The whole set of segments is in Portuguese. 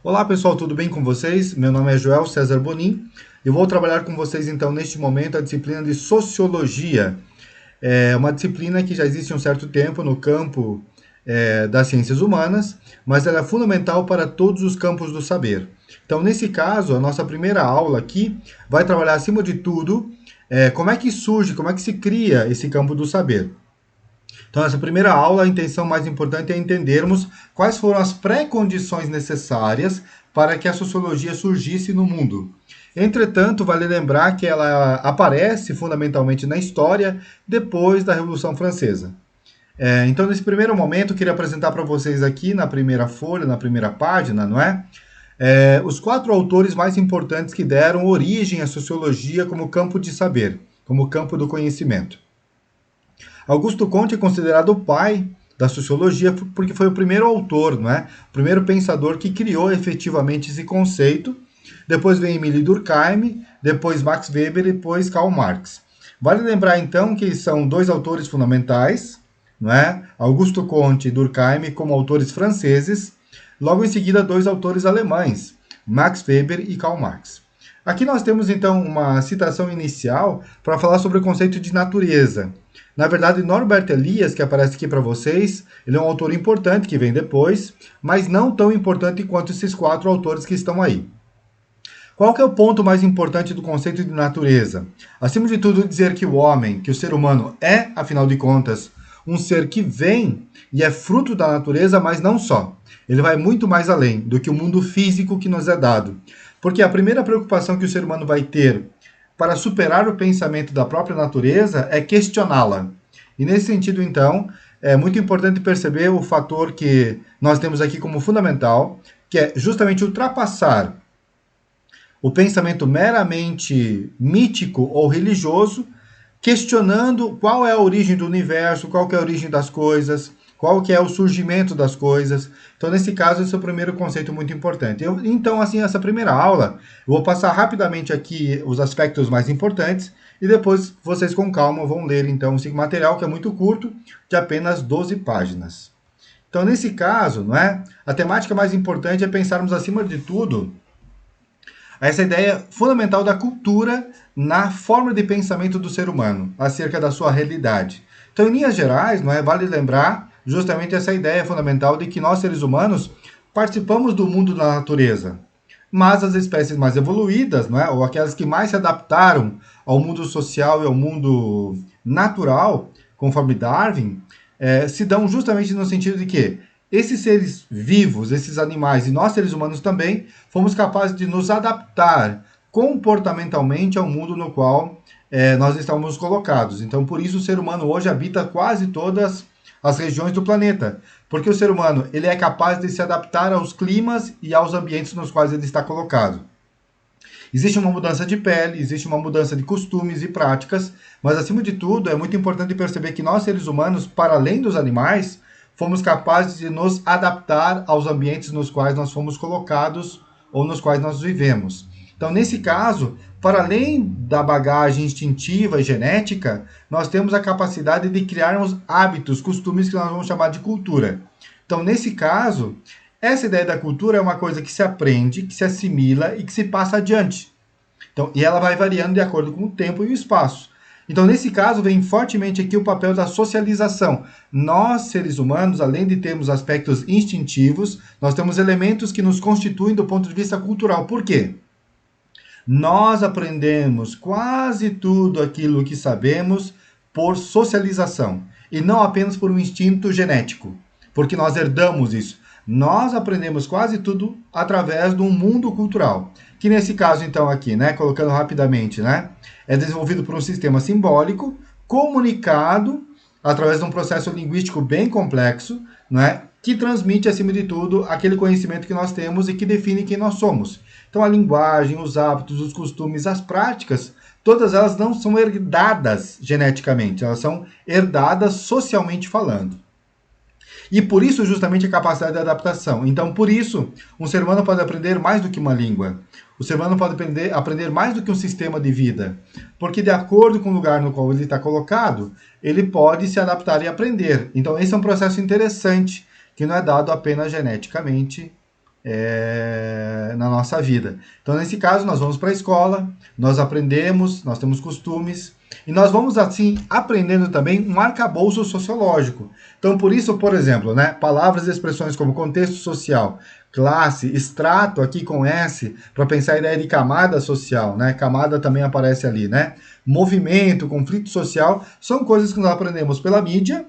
Olá pessoal, tudo bem com vocês? Meu nome é Joel César Bonin e vou trabalhar com vocês então neste momento a disciplina de Sociologia. É uma disciplina que já existe há um certo tempo no campo das ciências humanas, mas ela é fundamental para todos os campos do saber. Então, nesse caso, a nossa primeira aula aqui vai trabalhar acima de tudo como é que surge, como é que se cria esse campo do saber. Então, nessa primeira aula, a intenção mais importante é entendermos quais foram as pré-condições necessárias para que a sociologia surgisse no mundo. Entretanto, vale lembrar que ela aparece fundamentalmente na história depois da Revolução Francesa. Então, nesse primeiro momento, eu queria apresentar para vocês aqui na primeira folha, na primeira página, não é? Os quatro autores mais importantes que deram origem à sociologia como campo de saber, como campo do conhecimento. Augusto Comte é considerado o pai da sociologia porque foi o primeiro autor, não é? O primeiro pensador que criou efetivamente esse conceito. Depois vem Emile Durkheim, depois Max Weber e depois Karl Marx. Vale lembrar então que são dois autores fundamentais, não é? Augusto Comte e Durkheim como autores franceses. Logo em seguida, dois autores alemães, Max Weber e Karl Marx. Aqui nós temos então uma citação inicial para falar sobre o conceito de natureza. Na verdade, Norbert Elias, que aparece aqui para vocês, ele é um autor importante que vem depois, mas não tão importante quanto esses quatro autores que estão aí. Qual que é o ponto mais importante do conceito de natureza? Acima de tudo, dizer que o homem, que o ser humano é, afinal de contas, um ser que vem e é fruto da natureza, mas não só. Ele vai muito mais além do que o mundo físico que nos é dado. Porque a primeira preocupação que o ser humano vai ter para superar o pensamento da própria natureza é questioná-la. E nesse sentido, então, é muito importante perceber o fator que nós temos aqui como fundamental, que é justamente ultrapassar o pensamento meramente mítico ou religioso, questionando qual é a origem do universo, qual que é a origem das coisas, qual que é o surgimento das coisas. Então, nesse caso, esse é o primeiro conceito muito importante. Então, assim, essa primeira aula, eu vou passar rapidamente aqui os aspectos mais importantes e depois vocês com calma vão ler, então, esse material que é muito curto, de apenas 12 páginas. Então, nesse caso, não é? A temática mais importante é pensarmos, acima de tudo, essa ideia fundamental da cultura na forma de pensamento do ser humano, acerca da sua realidade. Então, em linhas gerais, não é, vale lembrar justamente essa ideia fundamental de que nós, seres humanos, participamos do mundo da natureza. Mas as espécies mais evoluídas, não é, ou aquelas que mais se adaptaram ao mundo social e ao mundo natural, conforme Darwin, se dão justamente no sentido de que esses seres vivos, esses animais e nós seres humanos também, fomos capazes de nos adaptar comportamentalmente ao mundo no qual nós estamos colocados. Então, por isso o ser humano hoje habita quase todas as regiões do planeta, porque o ser humano ele é capaz de se adaptar aos climas e aos ambientes nos quais ele está colocado. Existe uma mudança de pele, existe uma mudança de costumes e práticas, mas acima de tudo é muito importante perceber que nós seres humanos, para além dos animais, fomos capazes de nos adaptar aos ambientes nos quais nós fomos colocados ou nos quais nós vivemos. Então, nesse caso, para além da bagagem instintiva e genética, nós temos a capacidade de criarmos hábitos, costumes que nós vamos chamar de cultura. Então, nesse caso, essa ideia da cultura é uma coisa que se aprende, que se assimila e que se passa adiante. Então, e ela vai variando de acordo com o tempo e o espaço. Então, nesse caso, vem fortemente aqui o papel da socialização. Nós, seres humanos, além de termos aspectos instintivos, nós temos elementos que nos constituem do ponto de vista cultural. Por quê? Nós aprendemos quase tudo aquilo que sabemos por socialização e não apenas por um instinto genético, porque nós herdamos isso. Nós aprendemos quase tudo através de um mundo cultural, que nesse caso então aqui, né, colocando rapidamente, né, é desenvolvido por um sistema simbólico comunicado através de um processo linguístico bem complexo, né, que transmite acima de tudo aquele conhecimento que nós temos e que define quem nós somos. Então a linguagem, os hábitos, os costumes, as práticas, todas elas não são herdadas geneticamente, elas são herdadas socialmente falando. E por isso, justamente, a capacidade de adaptação. Então, por isso, um ser humano pode aprender mais do que uma língua. O ser humano pode aprender mais do que um sistema de vida. Porque, de acordo com o lugar no qual ele está colocado, ele pode se adaptar e aprender. Então, esse é um processo interessante, que não é dado apenas geneticamente na nossa vida. Então, nesse caso, nós vamos para a escola, nós aprendemos, nós temos costumes, e nós vamos, assim, aprendendo também um arcabouço sociológico. Então, por isso, por exemplo, né, palavras e expressões como contexto social, classe, extrato, aqui com S, para pensar a ideia de camada social, né? Camada também aparece ali, né? Movimento, conflito social, são coisas que nós aprendemos pela mídia,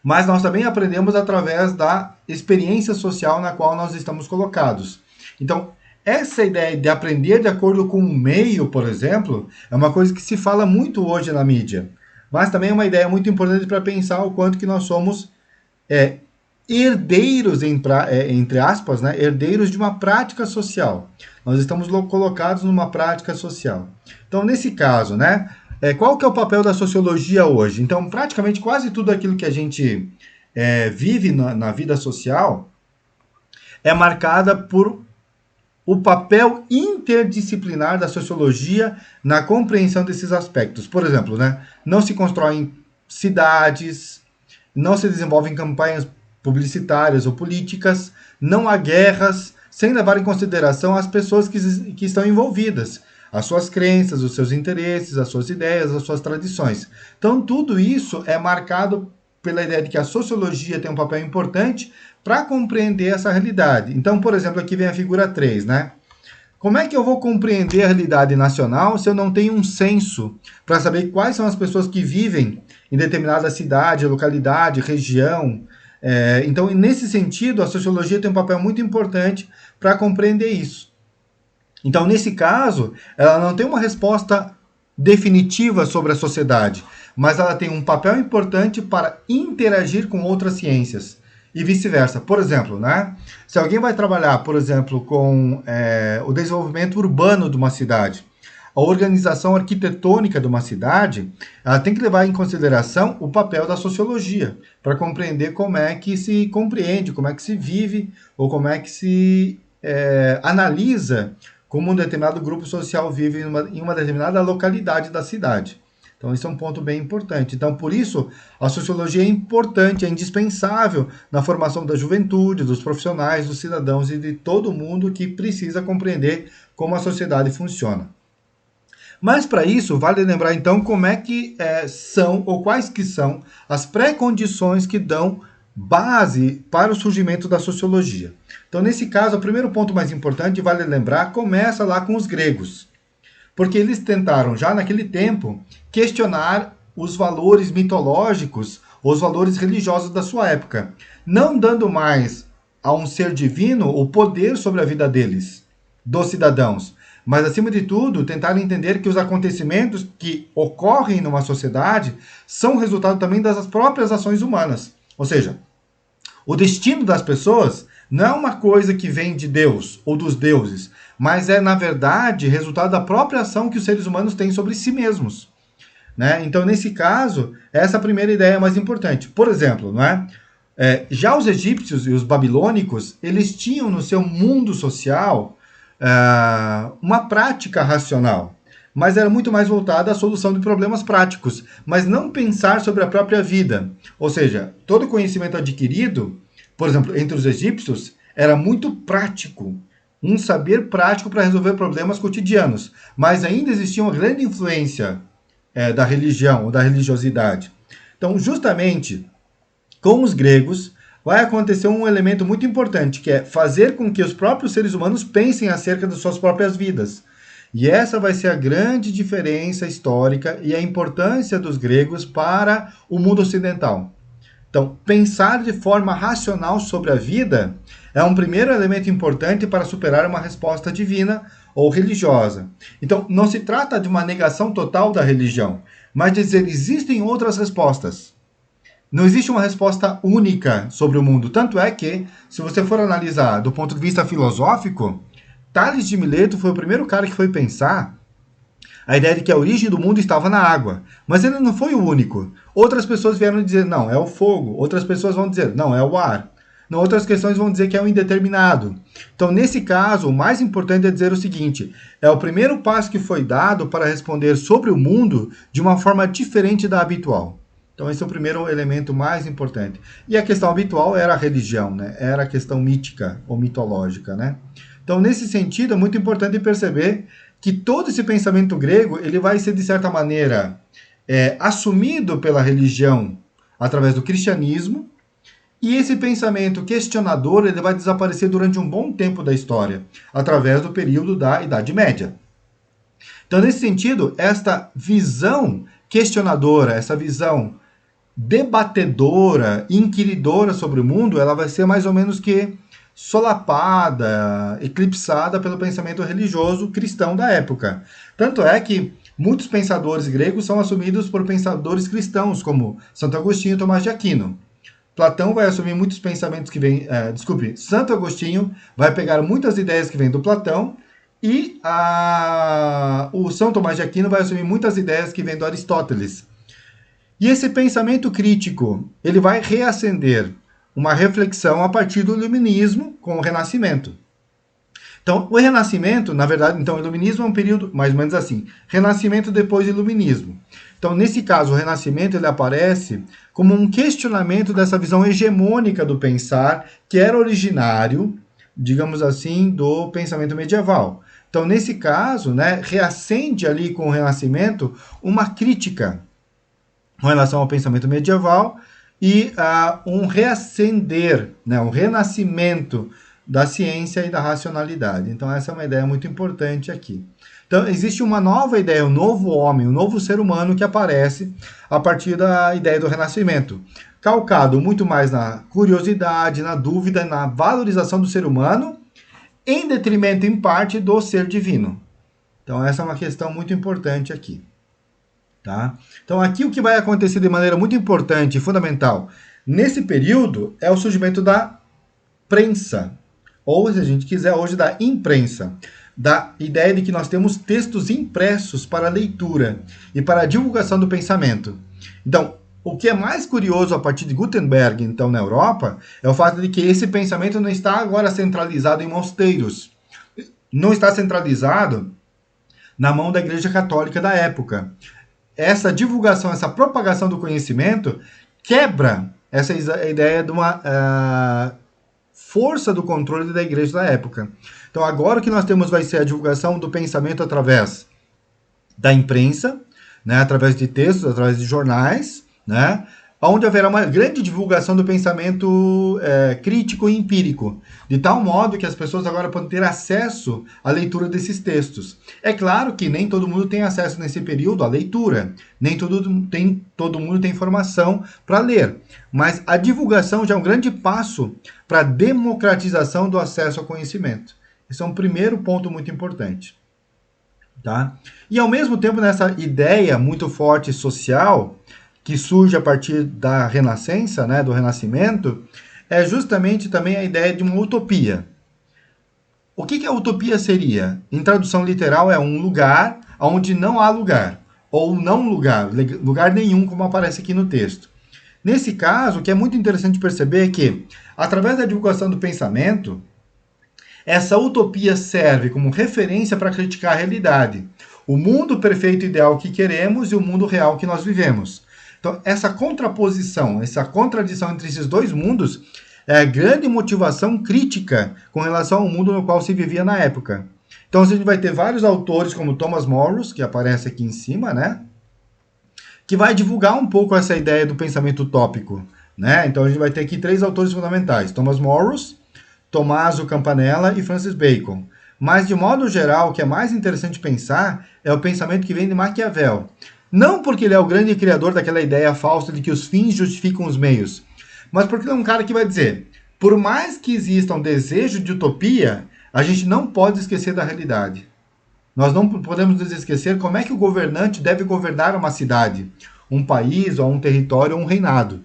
mas nós também aprendemos através da experiência social na qual nós estamos colocados. Então, essa ideia de aprender de acordo com o meio, por exemplo, é uma coisa que se fala muito hoje na mídia, mas também é uma ideia muito importante para pensar o quanto que nós somos é, herdeiros, entre aspas, né, herdeiros de uma prática social. Nós estamos colocados numa prática social. Então, nesse caso, né, qual que é o papel da sociologia hoje? Então, praticamente quase tudo aquilo que a gente vive na vida social é marcada por o papel interdisciplinar da sociologia na compreensão desses aspectos. Por exemplo, né, não se constroem cidades, não se desenvolvem campanhas publicitárias ou políticas, não há guerras, sem levar em consideração as pessoas que estão envolvidas, as suas crenças, os seus interesses, as suas ideias, as suas tradições. Então, tudo isso é marcado pela ideia de que a sociologia tem um papel importante para compreender essa realidade. Então, por exemplo, aqui vem a figura 3, né? Como é que eu vou compreender a realidade nacional se eu não tenho um censo para saber quais são as pessoas que vivem em determinada cidade, localidade, região? Então, nesse sentido, a sociologia tem um papel muito importante para compreender isso. Então, nesse caso, ela não tem uma resposta definitiva sobre a sociedade, mas ela tem um papel importante para interagir com outras ciências e vice-versa. Por exemplo, né, se alguém vai trabalhar, por exemplo, com o desenvolvimento urbano de uma cidade, a organização arquitetônica de uma cidade, ela tem que levar em consideração o papel da sociologia, para compreender como é que se compreende, como é que se vive, ou como é que se analisa como um determinado grupo social vive em uma determinada localidade da cidade. Então, esse é um ponto bem importante. Então, por isso, a sociologia é importante, é indispensável na formação da juventude, dos profissionais, dos cidadãos e de todo mundo que precisa compreender como a sociedade funciona. Mas, para isso, vale lembrar, então, como é que são, ou quais que são, as pré-condições que dão base para o surgimento da sociologia. Então, nesse caso, o primeiro ponto mais importante, vale lembrar, começa lá com os gregos. Porque eles tentaram, já naquele tempo, questionar os valores mitológicos, os valores religiosos da sua época, não dando mais a um ser divino o poder sobre a vida deles, dos cidadãos, mas, acima de tudo, tentaram entender que os acontecimentos que ocorrem numa sociedade são resultado também das próprias ações humanas. Ou seja, o destino das pessoas não é uma coisa que vem de Deus ou dos deuses, mas é, na verdade, resultado da própria ação que os seres humanos têm sobre si mesmos. Né? Então, nesse caso, essa é a primeira ideia mais importante. Por exemplo, não é? Já os egípcios e os babilônicos, eles tinham no seu mundo social uma prática racional, mas era muito mais voltada à solução de problemas práticos, mas não pensar sobre a própria vida. Ou seja, todo conhecimento adquirido, por exemplo, entre os egípcios, era muito prático, um saber prático para resolver problemas cotidianos, mas ainda existia uma grande influência da religião ou da religiosidade. Então, justamente com os gregos, vai acontecer um elemento muito importante, que é fazer com que os próprios seres humanos pensem acerca das suas próprias vidas. E essa vai ser a grande diferença histórica e a importância dos gregos para o mundo ocidental. Então, pensar de forma racional sobre a vida é um primeiro elemento importante para superar uma resposta divina ou religiosa. Então, não se trata de uma negação total da religião, mas de dizer existem outras respostas. Não existe uma resposta única sobre o mundo. Tanto é que, se você for analisar do ponto de vista filosófico, Tales de Mileto foi o primeiro cara que foi pensar a ideia de que a origem do mundo estava na água. Mas ele não foi o único. Outras pessoas vieram dizer, não, é o fogo. Outras pessoas vão dizer, não, é o ar. Não, outras questões vão dizer que é o indeterminado. Então, nesse caso, o mais importante é dizer o seguinte, é o primeiro passo que foi dado para responder sobre o mundo de uma forma diferente da habitual. Então esse é o primeiro elemento mais importante. E a questão habitual era a religião, né? Era a questão mítica ou mitológica, né? Então nesse sentido é muito importante perceber que todo esse pensamento grego ele vai ser de certa maneira assumido pela religião através do cristianismo, e esse pensamento questionador ele vai desaparecer durante um bom tempo da história, através do período da Idade Média. Então, nesse sentido, esta visão questionadora, essa visão debatedora, inquiridora sobre o mundo, ela vai ser mais ou menos que solapada, eclipsada pelo pensamento religioso cristão da época. Tanto é que muitos pensadores gregos são assumidos por pensadores cristãos, como Santo Agostinho e Tomás de Aquino. Platão vai assumir muitos pensamentos que vêm... Santo Agostinho vai pegar muitas ideias que vêm do Platão e o São Tomás de Aquino vai assumir muitas ideias que vêm do Aristóteles. E esse pensamento crítico, ele vai reacender uma reflexão a partir do iluminismo com o Renascimento. Então, o Renascimento, na verdade, então, o Iluminismo é um período mais ou menos assim, Renascimento depois Iluminismo. Então, nesse caso, o Renascimento ele aparece como um questionamento dessa visão hegemônica do pensar, que era originário, digamos assim, do pensamento medieval. Então, nesse caso, né, reacende ali com o Renascimento uma crítica com relação ao pensamento medieval e um reacender, né, um renascimento da ciência e da racionalidade. Então, essa é uma ideia muito importante aqui. Então, existe uma nova ideia, um novo homem, um novo ser humano que aparece a partir da ideia do Renascimento, calcado muito mais na curiosidade, na dúvida, na valorização do ser humano, em detrimento, em parte, do ser divino. Então, essa é uma questão muito importante aqui. Tá? Então, aqui o que vai acontecer de maneira muito importante e fundamental nesse período é o surgimento da prensa, ou, se a gente quiser, hoje da imprensa, da ideia de que nós temos textos impressos para leitura e para a divulgação do pensamento. Então, o que é mais curioso a partir de Gutenberg, então, na Europa, é o fato de que esse pensamento não está agora centralizado em mosteiros, não está centralizado na mão da Igreja Católica da época. Essa divulgação, essa propagação do conhecimento quebra essa ideia de uma força do controle da igreja da época. Então, agora o que nós temos vai ser a divulgação do pensamento através da imprensa, né, através de textos, através de jornais, né, onde haverá uma grande divulgação do pensamento crítico e empírico, de tal modo que as pessoas agora podem ter acesso à leitura desses textos. É claro que nem todo mundo tem acesso nesse período à leitura, nem todo mundo tem informação para ler, mas a divulgação já é um grande passo para a democratização do acesso ao conhecimento. Esse é um primeiro ponto muito importante. Tá? E ao mesmo tempo, nessa ideia muito forte social, que surge a partir da Renascença, né, do Renascimento, é justamente também a ideia de uma utopia. O que a utopia seria? Em tradução literal, é um lugar onde não há lugar, ou não lugar nenhum, como aparece aqui no texto. Nesse caso, o que é muito interessante perceber é que, através da divulgação do pensamento, essa utopia serve como referência para criticar a realidade, o mundo perfeito ideal que queremos e o mundo real que nós vivemos. Então, essa contraposição, essa contradição entre esses dois mundos é a grande motivação crítica com relação ao mundo no qual se vivia na época. Então, a gente vai ter vários autores, como Thomas Morus, que aparece aqui em cima, né? Que vai divulgar um pouco essa ideia do pensamento utópico, né? Então, a gente vai ter aqui 3 autores fundamentais: Thomas Morus, Tommaso Campanella e Francis Bacon. Mas, de modo geral, o que é mais interessante pensar é o pensamento que vem de Maquiavel. Não porque ele é o grande criador daquela ideia falsa de que os fins justificam os meios, mas porque ele é um cara que vai dizer, por mais que exista um desejo de utopia, a gente não pode esquecer da realidade. Nós não podemos nos esquecer como é que o governante deve governar uma cidade, um país, ou um território, ou um reinado.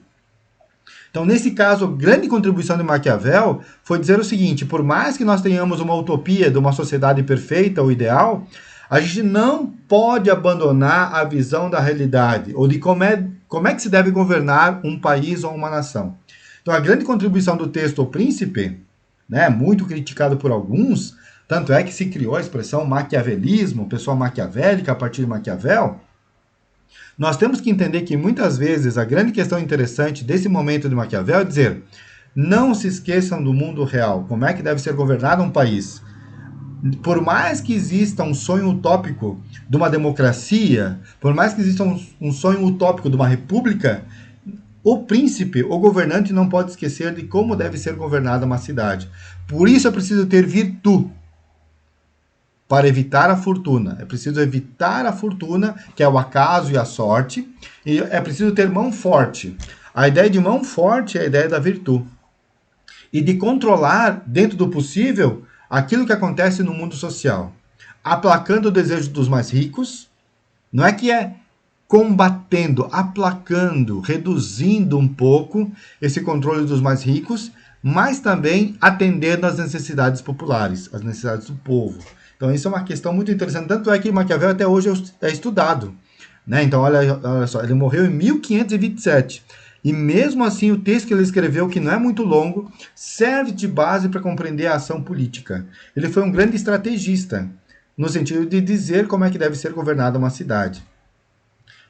Então, nesse caso, a grande contribuição de Maquiavel foi dizer o seguinte: por mais que nós tenhamos uma utopia de uma sociedade perfeita ou ideal, a gente não pode abandonar a visão da realidade, ou de como é que se deve governar um país ou uma nação. Então, a grande contribuição do texto O Príncipe, né, muito criticado por alguns, tanto é que se criou a expressão maquiavelismo, pessoa maquiavélica a partir de Maquiavel, Nós temos que entender que muitas vezes a grande questão interessante desse momento de Maquiavel é dizer: não se esqueçam do mundo real, como é que deve ser governado um país. Por mais que exista um sonho utópico de uma democracia, por mais que exista um sonho utópico de uma república, o príncipe, o governante, não pode esquecer de como deve ser governada uma cidade. Por isso é preciso ter virtude para evitar a fortuna. É preciso evitar a fortuna, que é o acaso e a sorte, e é preciso ter mão forte. A ideia de mão forte é a ideia da virtude. E de controlar, dentro do possível, aquilo que acontece no mundo social. Aplacando o desejo dos mais ricos, não é que é combatendo, aplacando, reduzindo um pouco esse controle dos mais ricos, mas também atendendo às necessidades populares, às necessidades do povo. Então, isso é uma questão muito interessante. Tanto é que Maquiavel até hoje é estudado. Né? Então, olha só, ele morreu em 1527. E mesmo assim, o texto que ele escreveu, que não é muito longo, serve de base para compreender a ação política. Ele foi um grande estrategista, no sentido de dizer como é que deve ser governada uma cidade.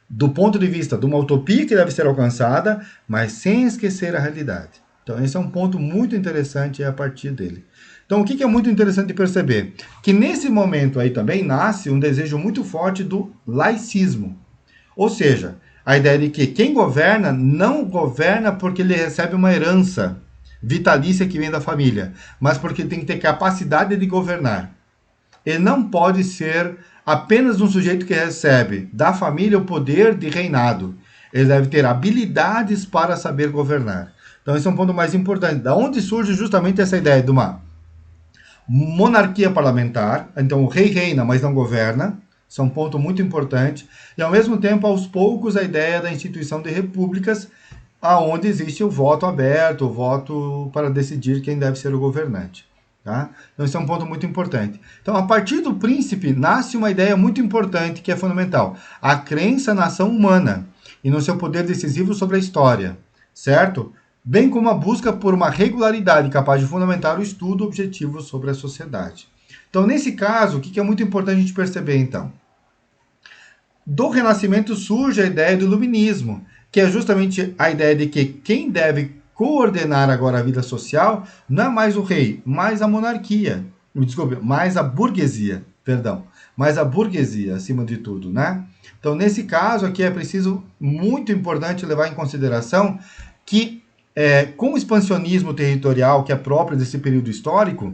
Do ponto de vista de uma utopia que deve ser alcançada, mas sem esquecer a realidade. Então, esse é um ponto muito interessante a partir dele. Então, o que é muito interessante de perceber? Que nesse momento aí também nasce um desejo muito forte do laicismo. Ou seja, a ideia de que quem governa não governa porque ele recebe uma herança vitalícia que vem da família, mas porque tem que ter capacidade de governar. Ele não pode ser apenas um sujeito que recebe da família o poder de reinado. Ele deve ter habilidades para saber governar. Então, esse é um ponto mais importante. Da onde surge justamente essa ideia de uma monarquia parlamentar. Então, o rei reina, mas não governa. Isso é um ponto muito importante. E, ao mesmo tempo, aos poucos, a ideia da instituição de repúblicas, aonde existe o voto aberto, o voto para decidir quem deve ser o governante. Tá? Então, esse é um ponto muito importante. Então, a partir do príncipe, nasce uma ideia muito importante, que é fundamental. A crença na ação humana e no seu poder decisivo sobre a história, certo? Bem como a busca por uma regularidade capaz de fundamentar o estudo objetivo sobre a sociedade. Então, nesse caso, o que é muito importante a gente perceber, então? Do Renascimento surge a ideia do Iluminismo, que é justamente a ideia de que quem deve coordenar agora a vida social não é mais o rei, mas a monarquia. Desculpe, mais a burguesia, perdão. Mais a burguesia, acima de tudo, né? Então, nesse caso aqui, é preciso, muito importante, levar em consideração que, com o expansionismo territorial que é próprio desse período histórico,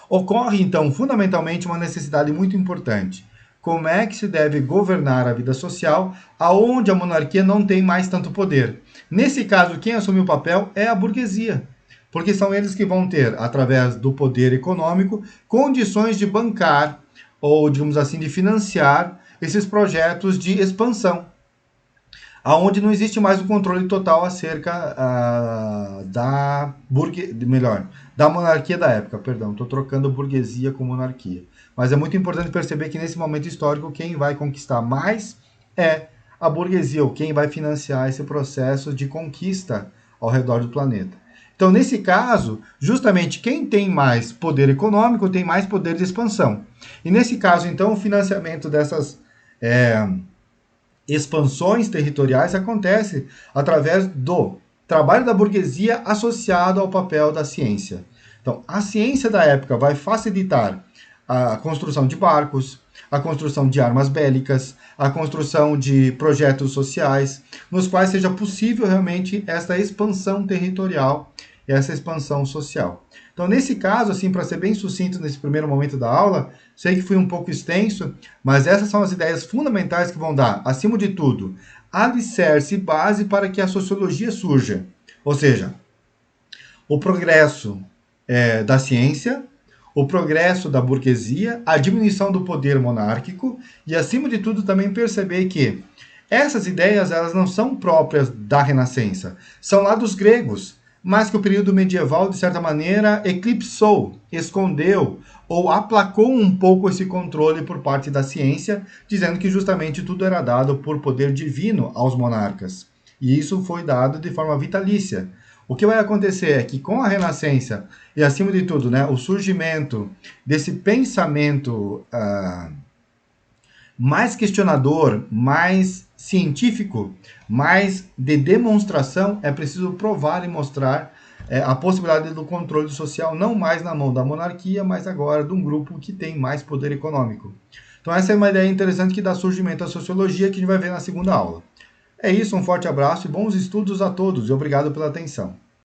ocorre, então, fundamentalmente, uma necessidade muito importante. Como é que se deve governar a vida social aonde a monarquia não tem mais tanto poder? Nesse caso, quem assume o papel é a burguesia, porque são eles que vão ter, através do poder econômico, condições de bancar ou, digamos assim, de financiar esses projetos de expansão, aonde não existe mais o controle total acerca da monarquia da época, perdão, estou trocando burguesia com monarquia. Mas é muito importante perceber que nesse momento histórico quem vai conquistar mais é a burguesia, ou quem vai financiar esse processo de conquista ao redor do planeta. Então, nesse caso, justamente quem tem mais poder econômico tem mais poder de expansão. E nesse caso, então, o financiamento dessas expansões territoriais acontece através do trabalho da burguesia associado ao papel da ciência. Então, a ciência da época vai facilitar a construção de barcos, a construção de armas bélicas, a construção de projetos sociais, nos quais seja possível realmente essa expansão territorial e essa expansão social. Então, nesse caso, assim, para ser bem sucinto nesse primeiro momento da aula, sei que fui um pouco extenso, mas essas são as ideias fundamentais que vão dar, acima de tudo, alicerce e base para que a sociologia surja. Ou seja, o progresso da ciência, o progresso da burguesia, a diminuição do poder monárquico e, acima de tudo, também perceber que essas ideias elas não são próprias da Renascença, são lá dos gregos, mas que o período medieval, de certa maneira, eclipsou, escondeu ou aplacou um pouco esse controle por parte da ciência, dizendo que justamente tudo era dado por poder divino aos monarcas. E isso foi dado de forma vitalícia. O que vai acontecer é que com a Renascença e, acima de tudo, né, o surgimento desse pensamento mais questionador, mais científico, mais de demonstração, é preciso provar e mostrar a possibilidade do controle social não mais na mão da monarquia, mas agora de um grupo que tem mais poder econômico. Então essa é uma ideia interessante que dá surgimento à sociologia, que a gente vai ver na segunda aula. É isso, um forte abraço e bons estudos a todos, e obrigado pela atenção.